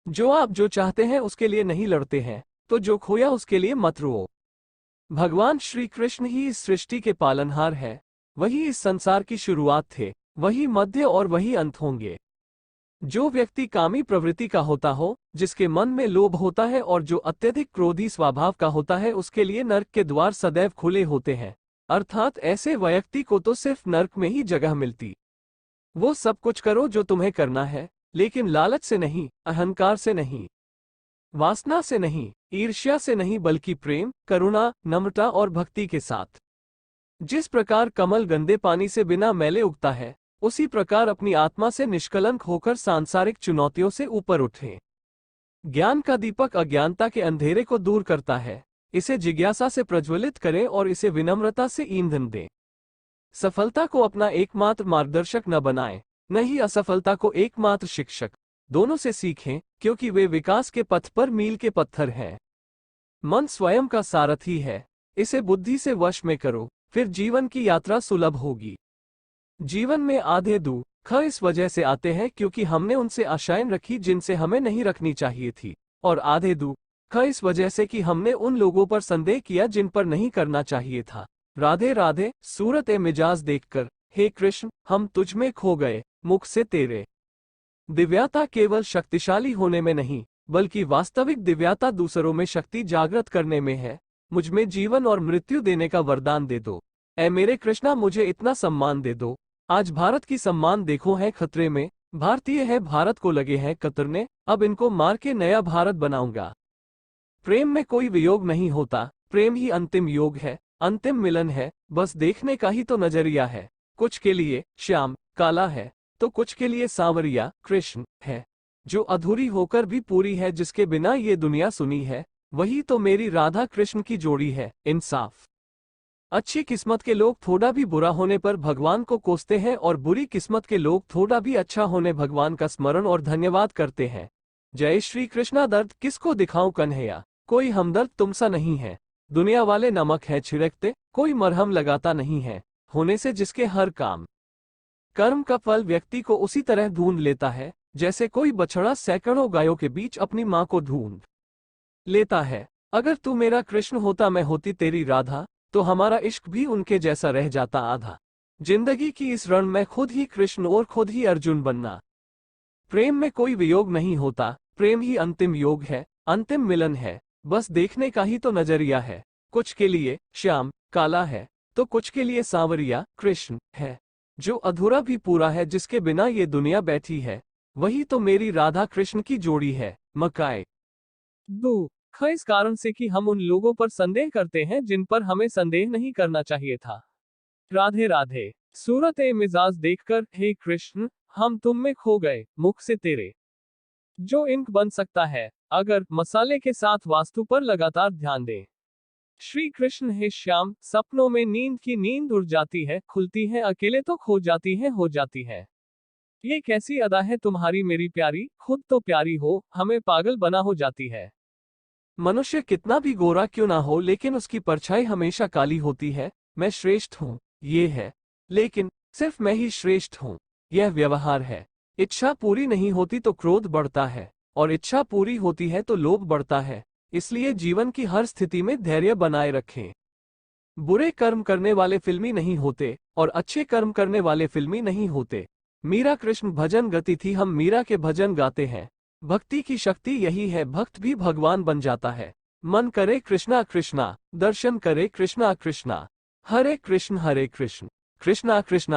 जो आप जो चाहते हैं उसके लिए नहीं लड़ते हैं, तो जो खोया उसके लिए मत रो। भगवान श्री कृष्ण ही इस सृष्टि के पालनहार है। वही इस संसार की शुरुआत थे, वही मध्य और वही अंत होंगे। जो व्यक्ति कामी प्रवृत्ति का होता हो, जिसके मन में लोभ होता है और जो अत्यधिक क्रोधी स्वभाव का होता है, उसके लिए नर्क के द्वार सदैव खुले होते हैं। अर्थात ऐसे व्यक्ति को तो सिर्फ नर्क में ही जगह मिलती। वो सब कुछ करो जो तुम्हें करना है, लेकिन लालच से नहीं, अहंकार से नहीं, वासना से नहीं, ईर्ष्या से नहीं, बल्कि प्रेम, करुणा, नम्रता और भक्ति के साथ। जिस प्रकार कमल गंदे पानी से बिना मैले उगता है, उसी प्रकार अपनी आत्मा से निष्कलंक होकर सांसारिक चुनौतियों से ऊपर उठें। ज्ञान का दीपक अज्ञानता के अंधेरे को दूर करता है। इसे जिज्ञासा से प्रज्वलित करें और इसे विनम्रता से ईंधन दें। सफलता को अपना एकमात्र मार्गदर्शक न बनाएं, न ही असफलता को एकमात्र शिक्षक। दोनों से सीखें, क्योंकि वे विकास के पथ पर मील के पत्थर हैं। मन स्वयं का सारथी है, इसे बुद्धि से वश में करो, फिर जीवन की यात्रा सुलभ होगी। जीवन में आधे दुख इस वजह से आते हैं क्योंकि हमने उनसे आशाएं रखी जिनसे हमें नहीं रखनी चाहिए थी, और आधे दुख इस वजह से कि हमने उन लोगों पर संदेह किया जिन पर नहीं करना चाहिए था। राधे राधे। सूरत ए मिजाज देखकर, हे कृष्ण, हम तुझ में खो गए, मुख से तेरे। दिव्यता केवल शक्तिशाली होने में नहीं, बल्कि वास्तविक दिव्यता दूसरों में शक्ति जागृत करने में है। मुझ में जीवन और मृत्यु देने का वरदान दे दो। ऐ मेरे कृष्णा, मुझे इतना सम्मान दे दो। आज भारत की सम्मान देखो है खतरे में। भारतीय है भारत को लगे हैं कतरने, अब इनको मार के नया भारत बनाऊंगा। प्रेम में कोई वियोग नहीं होता, प्रेम ही अंतिम योग है, अंतिम मिलन है। बस देखने का ही तो नजरिया है। कुछ के लिए श्याम काला है, तो कुछ के लिए सांवरिया कृष्ण है। जो अधूरी होकर भी पूरी है, जिसके बिना ये दुनिया सुनी है, वही तो मेरी राधा कृष्ण की जोड़ी है। इंसाफ। अच्छी किस्मत के लोग थोड़ा भी बुरा होने पर भगवान को कोसते हैं, और बुरी किस्मत के लोग थोड़ा भी अच्छा होने भगवान का स्मरण और धन्यवाद करते हैं। जय श्री कृष्णा। दर्द किसको दिखाऊं कन्हैया, कोई हमदर्द तुमसा नहीं है। दुनिया वाले नमक है छिड़कते, कोई मरहम लगाता नहीं है। होने से जिसके हर काम कर्म का फल व्यक्ति को उसी तरह ढूंढ लेता है, जैसे कोई बछड़ा सैकड़ों गायों के बीच अपनी मां को ढूंढ लेता है। अगर तू मेरा कृष्ण होता, मैं होती तेरी राधा, तो हमारा इश्क भी उनके जैसा रह जाता आधा। जिंदगी की इस रण में खुद ही कृष्ण और खुद ही अर्जुन बनना। प्रेम में कोई वियोग नहीं होता, प्रेम ही अंतिम योग है, अंतिम मिलन है। बस देखने का ही तो नजरिया है। कुछ के लिए श्याम काला है, तो कुछ के लिए सांवरिया कृष्ण है। जो अधूरा भी पूरा है, जिसके बिना ये दुनिया बैठी है, वही तो मेरी राधा कृष्ण की जोड़ी है। मकाए दो इस कारण से कि हम उन लोगों पर संदेह करते हैं जिन पर हमें संदेह नहीं करना चाहिए था। राधे राधे। सूरत ए मिजाज देखकर, हे कृष्ण, हम तुम में खो गए, मुख से तेरे। जो इंक बन सकता है, अगर मसाले के साथ वास्तु पर लगातार ध्यान दें। श्री कृष्ण हे श्याम, सपनों में नींद की नींद उड़ जाती है, खुलती है अकेले तो खो जाती है, हो जाती है। ये कैसी अदा है तुम्हारी मेरी प्यारी, खुद तो प्यारी हो, हमें पागल बना हो जाती है। मनुष्य कितना भी गोरा क्यों ना हो, लेकिन उसकी परछाई हमेशा काली होती है। मैं श्रेष्ठ हूँ, ये है, लेकिन सिर्फ मैं ही श्रेष्ठ हूँ, यह व्यवहार है। इच्छा पूरी नहीं होती तो क्रोध बढ़ता है, और इच्छा पूरी होती है तो लोभ बढ़ता है। इसलिए जीवन की हर स्थिति में धैर्य बनाए रखें। बुरे कर्म करने वाले फिल्मी नहीं होते, और अच्छे कर्म करने वाले फिल्मी नहीं होते। मीरा कृष्ण भजन गति थी, हम मीरा के भजन गाते हैं। भक्ति की शक्ति यही है, भक्त भी भगवान बन जाता है। मन करे कृष्णा कृष्णा, दर्शन करे कृष्णा कृष्णा, हरे कृष्ण कृष्णा कृष्णा।